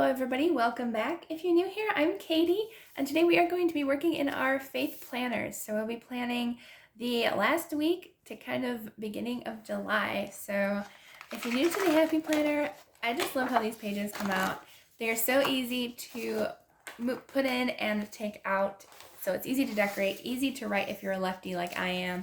everybody, welcome back. If you're new here, I'm Katie, and today we are going to be working in our faith planners. So we'll be planning the last week to kind of beginning of July. So if you're new to the Happy Planner, I just love how these pages come out. They are so easy to put in and take out. So it's easy to decorate, easy to write if you're a lefty like I am.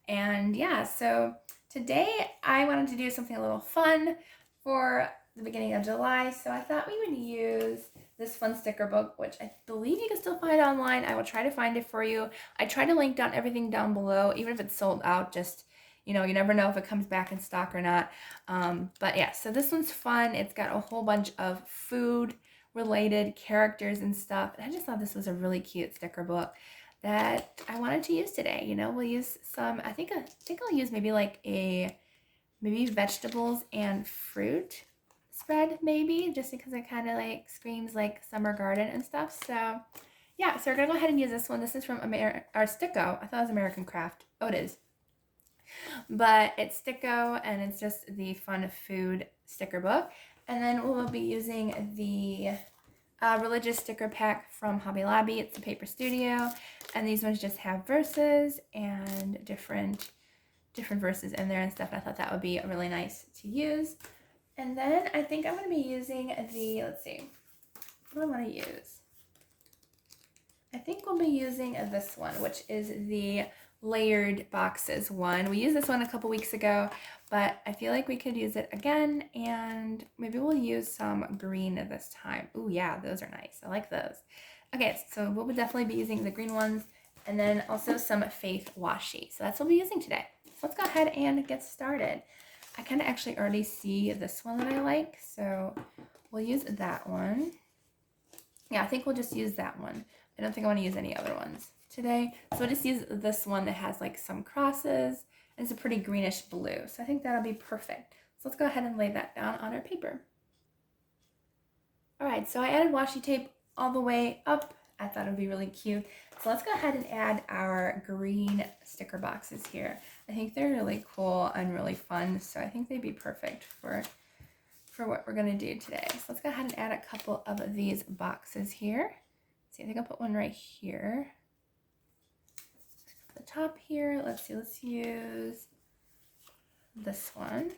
And yeah, so today I wanted to do something a little fun for the beginning of July, so I thought we would use this fun sticker book, which I believe you can still find online. I will try to find it for you. I try to link down everything down below, even if it's sold out, just, you never know if it comes back in stock or not. But yeah, so this one's fun. It's got a whole bunch of food related characters and stuff, and I just thought this was a really cute sticker book that I wanted to use today. We'll use some, I think I'll use maybe vegetables and fruit spread, maybe, just because it kind of screams like summer garden and stuff. So yeah, so we're gonna go ahead and use this one. This is from our Sticko. I thought it was American Craft. Oh, it is. But it's Sticko, and it's just the fun food sticker book. And then we'll be using the religious sticker pack from Hobby Lobby. It's the Paper Studio, and these ones just have verses and different verses in there and stuff. And I thought that would be really nice to use. And then I think I'm going to be using let's see, what do I want to use? I think we'll be using this one, which is the layered boxes one. We used this one a couple weeks ago, but I feel like we could use it again, and maybe we'll use some green this time. Ooh, yeah, those are nice. I like those. Okay, so we'll definitely be using the green ones, and then also some Faith washi. So that's what we'll be using today. So let's go ahead and get started. I kind of actually already see this one that I like, so we'll use that one. Yeah, I think we'll just use that one. I don't think I want to use any other ones today. So we'll just use this one that has some crosses, and it's a pretty greenish blue. So I think that'll be perfect. So let's go ahead and lay that down on our paper. All right, so I added washi tape all the way up. I thought it would be really cute. So let's go ahead and add our green sticker boxes here. I think they're really cool and really fun, so I think they'd be perfect for what we're gonna do today. So let's go ahead and add a couple of these boxes here. See, I think I'll put one right here. The top here, let's use this one.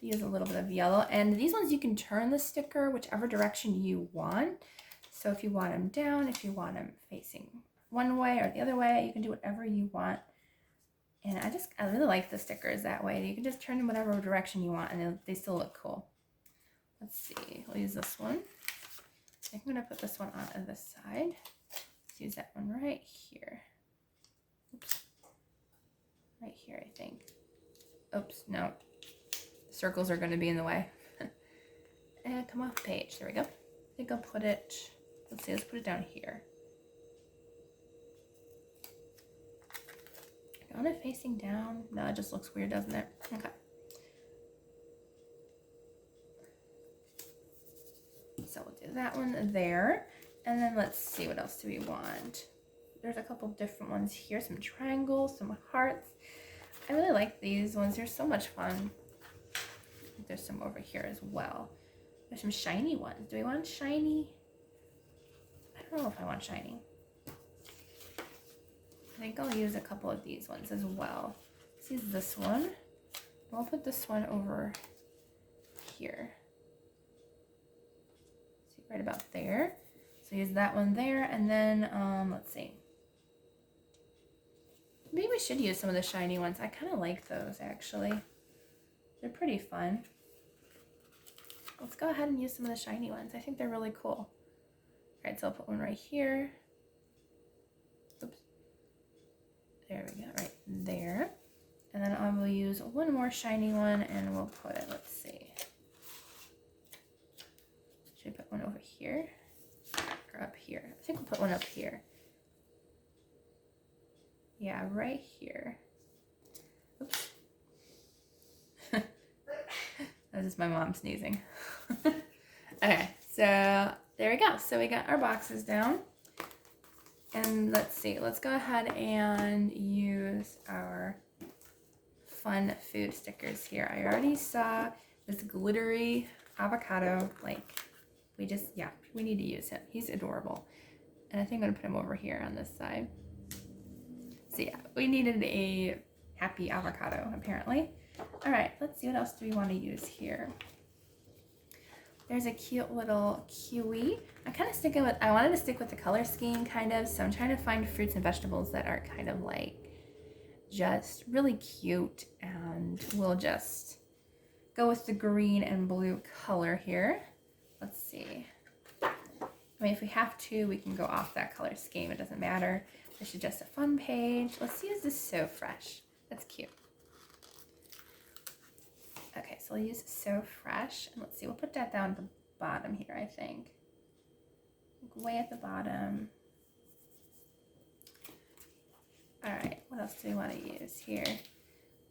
Use a little bit of yellow, and these ones you can turn the sticker whichever direction you want. So if you want them down, if you want them facing one way or the other way, you can do whatever you want. And I really like the stickers that way. You can just turn them whatever direction you want, and they still look cool. Let's see, we'll use this one. I think I'm gonna put this one on this side. Let's use that one right here. Oops. Right here, I think. Oops, no. The circles are gonna be in the way. And come off page, there we go. I think I'll put it, let's put it down here. I want it facing down. No, it just looks weird, doesn't it? Okay. So we'll do that one there. And then let's see, what else do we want? There's a couple different ones here. Some triangles, some hearts. I really like these ones. They're so much fun. There's some over here as well. There's some shiny ones. Do we want shiny? I don't know if I want shiny. I think I'll use a couple of these ones as well. Let's use this one. I'll put this one over here. See, right about there. So use that one there, and then let's see. Maybe we should use some of the shiny ones. I kind of like those actually. They're pretty fun. Let's go ahead and use some of the shiny ones. I think they're really cool. All right, so I'll put one right here. Oops. There we go, right there. And then I will use one more shiny one, and we'll put it, let's see. Should I put one over here or up here? I think we'll put one up here. Yeah, right here. Oops. That was just my mom sneezing. Okay, so there we go. So we got our boxes down. And let's see, let's go ahead and use our fun food stickers here. I already saw this glittery avocado, Yeah, we need to use him. He's adorable. And I think I'm gonna put him over here on this side. So yeah, we needed a happy avocado, apparently. All right, let's see, what else do we want to use here? There's a cute little kiwi. I wanted to stick with the color scheme kind of, so I'm trying to find fruits and vegetables that are kind of like just really cute, and we'll just go with the green and blue color here. Let's see. I mean, if we have to, we can go off that color scheme. It doesn't matter. This is just a fun page. Let's use this So Fresh. That's cute. Okay, so we'll use So Fresh. And let's see, we'll put that down at the bottom here, I think. Way at the bottom. All right, what else do we want to use here?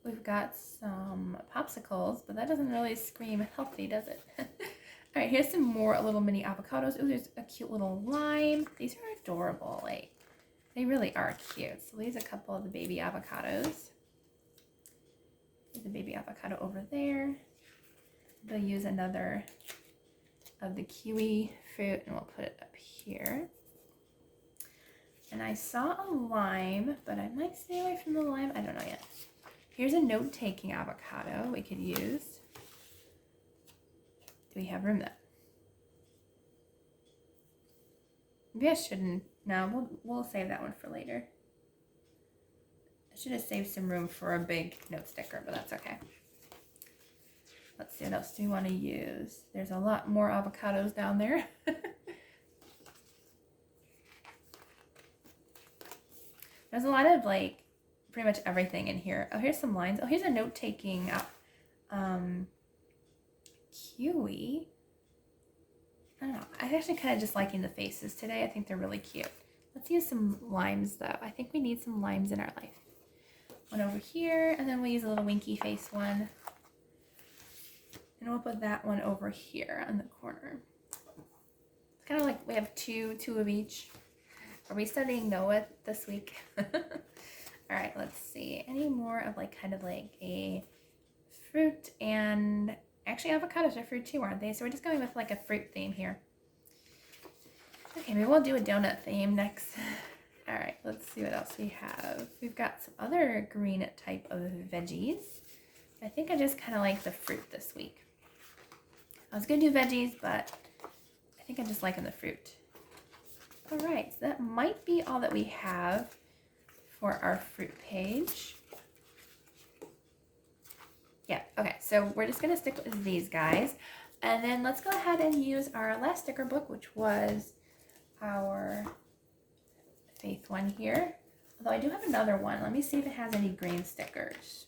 We've got some popsicles, but that doesn't really scream healthy, does it? All right, here's some more little mini avocados. Oh, there's a cute little lime. These are adorable. Like, they really are cute. So we'll use a couple of the baby avocados. There's a baby avocado over there. We'll use another of the kiwi fruit, and we'll put it up here. And I saw a lime, but I might stay away from the lime. I don't know yet. Here's a note-taking avocado we could use. Do we have room though? Maybe I shouldn't. No, we'll save that one for later. I should have saved some room for a big note sticker, but that's okay. Let's see, what else do we want to use? There's a lot more avocados down there. There's a lot of like pretty much everything in here. Oh, here's some lines. Oh, here's a note-taking kiwi. I don't know. I'm actually kind of just liking the faces today. I think they're really cute. Let's use some limes though. I think we need some limes in our life. One over here, and then we'll use a little winky face one. And we'll put that one over here on the corner. It's kind of like we have two of each. Are we studying Noah this week? All right, let's see. Any more of like kind of like a fruit, and actually avocados are fruit too, aren't they? So we're just going with like a fruit theme here. Okay, maybe we'll do a donut theme next. All right, let's see what else we have. We've got some other green type of veggies. I think I just kind of like the fruit this week. I was gonna do veggies, but I think I'm just liking the fruit. All right, so that might be all that we have for our fruit page. Yeah, okay, so we're just gonna stick with these guys. And then let's go ahead and use our last sticker book, which was our Faith one here. Although I do have another one. Let me see if it has any green stickers.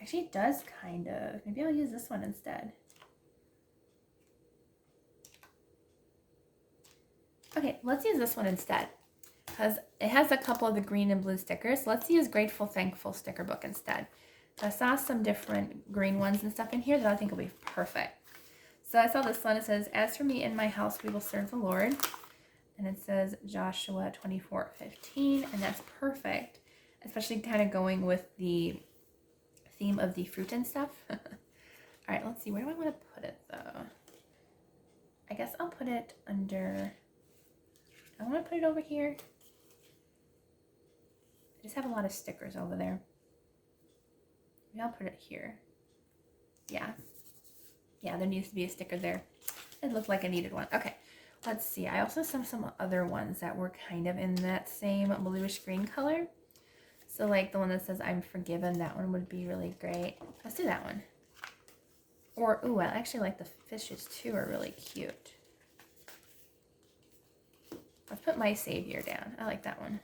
Actually, it does kind of. Maybe I'll use this one instead. Okay, let's use this one instead, because it has a couple of the green and blue stickers. Let's use Grateful Thankful sticker book instead. So I saw some different green ones and stuff in here that I think will be perfect. So I saw this one. It says, "As for me and my house, we will serve the Lord." And it says Joshua 24:15, and that's perfect, especially kind of going with the theme of the fruit and stuff. All right, let's see. Where do I want to put it, though? I guess I'll put it under... I want to put it over here. I just have a lot of stickers over there. Maybe I'll put it here. Yeah. Yeah, there needs to be a sticker there. It looked like I needed one. Okay, let's see. I also saw some other ones that were kind of in that same bluish green color. So like the one that says I'm forgiven, that one would be really great. Let's do that one. Or, ooh, I actually like the fishes too, are really cute. Let's put My Savior down. I like that one.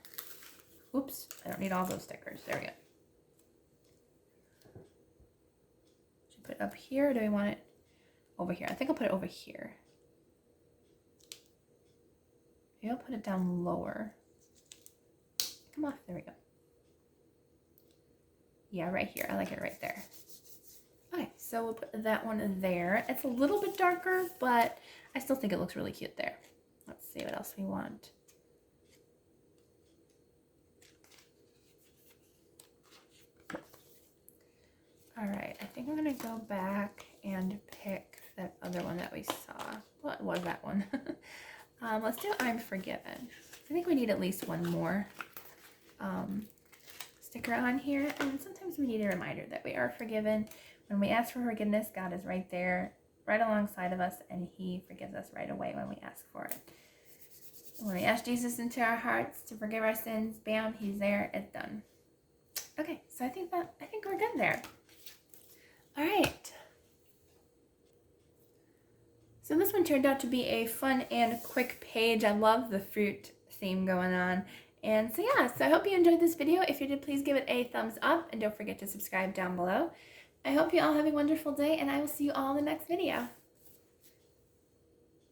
Oops, I don't need all those stickers. There we go. Should I put it up here, or do we want it over here? I think I'll put it over here. Maybe I'll put it down lower. Come on, there we go. Yeah, right here. I like it right there. Okay, so we'll put that one there. It's a little bit darker, but I still think it looks really cute there. Let's see what else we want. All right, I think I'm gonna go back and pick that other one that we saw. What was that one? Let's do I'm Forgiven. I think we need at least one more sticker on here, and sometimes we need a reminder that we are forgiven. When we ask for forgiveness, God is right there, right alongside of us, and He forgives us right away when we ask for it. When we ask Jesus into our hearts to forgive our sins, bam, He's there, it's done. Okay, so I think we're good there. All right. So this one turned out to be a fun and quick page. I love the fruit theme going on. And so yeah, so I hope you enjoyed this video. If you did, please give it a thumbs up and don't forget to subscribe down below. I hope you all have a wonderful day, and I will see you all in the next video.